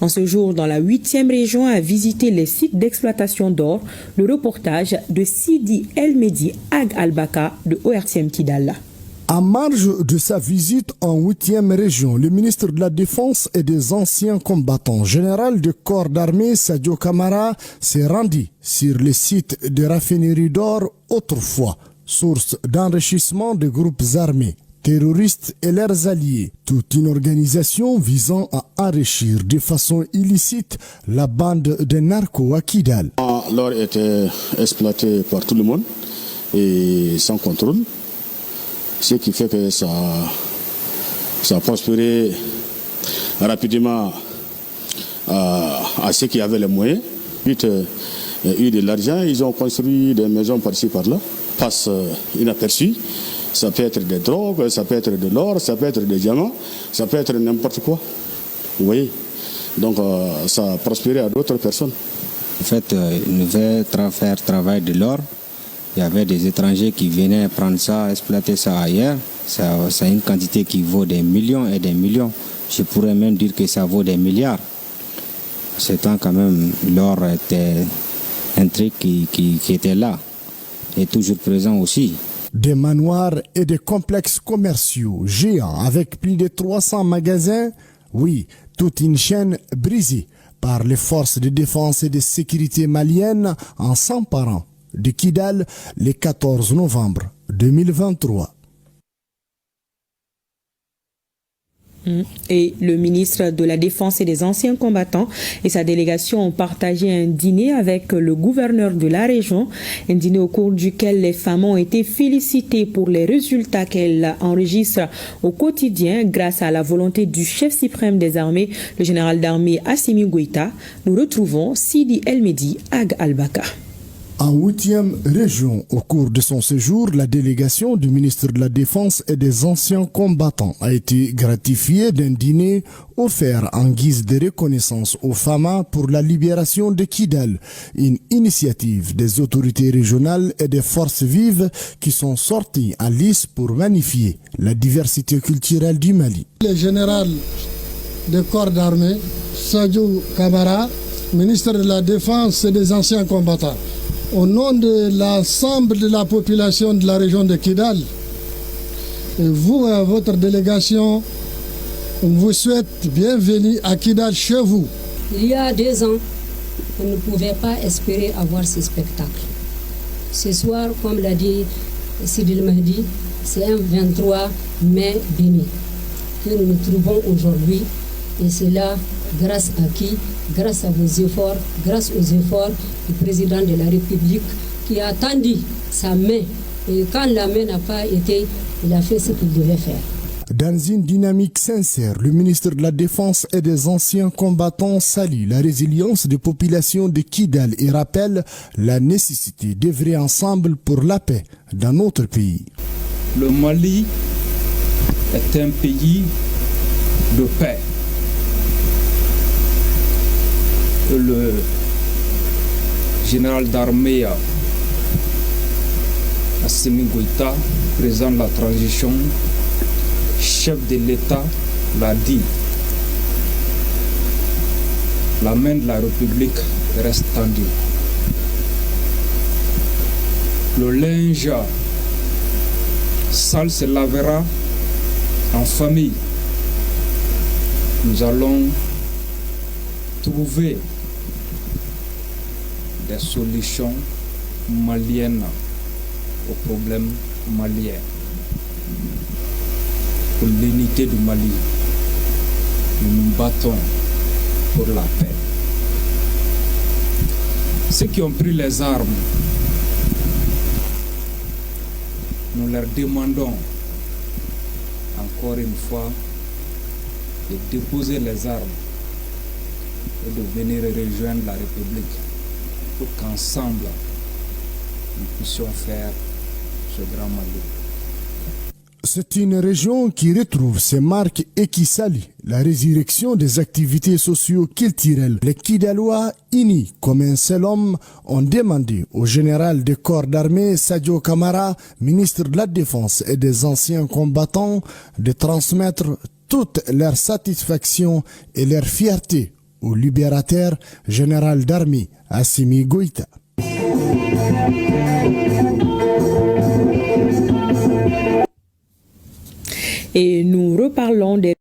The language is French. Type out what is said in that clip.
En ce jour, dans la 8e région, a visité les sites d'exploitation d'or. Le reportage de Sidi El Mehdi Ag Albaka de ORTM Kidal. En marge de sa visite en 8e région, le ministre de la Défense et des anciens combattants, général de corps d'armée Sadio Kamara, s'est rendu sur les sites de raffinerie d'or autrefois, source d'enrichissement de groupes armés, terroristes et leurs alliés, toute une organisation visant à enrichir de façon illicite la bande de narcos à Kidal. L'or était exploité par tout le monde et sans contrôle, ce qui fait que ça a prospéré rapidement à ceux qui avaient les moyens. Ensuite, il y a eu de l'argent, ils ont construit des maisons par-ci par-là, passe inaperçu. Ça peut être des drogues, ça peut être de l'or, ça peut être des diamants, ça peut être n'importe quoi. Vous voyez? Donc ça a prospéré à d'autres personnes. En fait, ils devaient faire travail de l'or. Il y avait des étrangers qui venaient prendre ça, exploiter ça ailleurs. C'est une quantité qui vaut des millions et des millions. Je pourrais même dire que ça vaut des milliards. C'est tant quand même l'or était un truc qui était là et toujours présent aussi. Des manoirs et des complexes commerciaux géants avec plus de 300 magasins, oui, toute une chaîne brisée par les forces de défense et de sécurité maliennes en s'emparant de Kidal le 14 novembre 2023. Et le ministre de la Défense et des anciens combattants et sa délégation ont partagé un dîner avec le gouverneur de la région, un dîner au cours duquel les femmes ont été félicitées pour les résultats qu'elles enregistrent au quotidien grâce à la volonté du chef suprême des armées, le général d'armée Assimi Goïta. Nous retrouvons Sidi El Mehdi Ag Albaka. En 8e région, au cours de son séjour, la délégation du ministre de la Défense et des anciens combattants a été gratifiée d'un dîner offert en guise de reconnaissance aux femmes pour la libération de Kidal, une initiative des autorités régionales et des forces vives qui sont sorties en lice pour magnifier la diversité culturelle du Mali. Le général de corps d'armée, Sadio Kamara, ministre de la Défense et des anciens combattants, au nom de l'ensemble de la population de la région de Kidal, et vous et votre délégation, on vous souhaite bienvenue à Kidal chez vous. Il y a 2 ans, on ne pouvait pas espérer avoir ce spectacle. Ce soir, comme l'a dit Sidi El Mehdi, c'est un 23 mai béni que nous nous trouvons aujourd'hui. Et c'est là, grâce à qui? Grâce à vos efforts, grâce aux efforts du président de la République qui a tendu sa main. Et quand la main n'a pas été, il a fait ce qu'il devait faire. Dans une dynamique sincère, le ministre de la Défense et des anciens combattants salue la résilience des populations de Kidal et rappelle la nécessité d'œuvrer ensemble pour la paix dans notre pays. Le Mali est un pays de paix. Le général d'armée Assimi Goïta, président de la transition, chef de l'État, l'a dit. La main de la République reste tendue. Le linge sale se lavera en famille. Nous allons trouver des solutions maliennes aux problèmes maliens. Pour l'unité du Mali, nous nous battons pour la paix. Ceux qui ont pris les armes, nous leur demandons encore une fois de déposer les armes et de venir rejoindre la République pour qu'ensemble nous puissions faire ce grand Mali. C'est une région qui retrouve ses marques et qui salue la résurrection des activités socio-culturelles. Les Kidalois, unis comme un seul homme, ont demandé au général des corps d'armée Sadio Kamara, ministre de la Défense et des anciens combattants, de transmettre toute leur satisfaction et leur fierté au libérateur général d'armée Assimi Goïta. Et nous reparlons des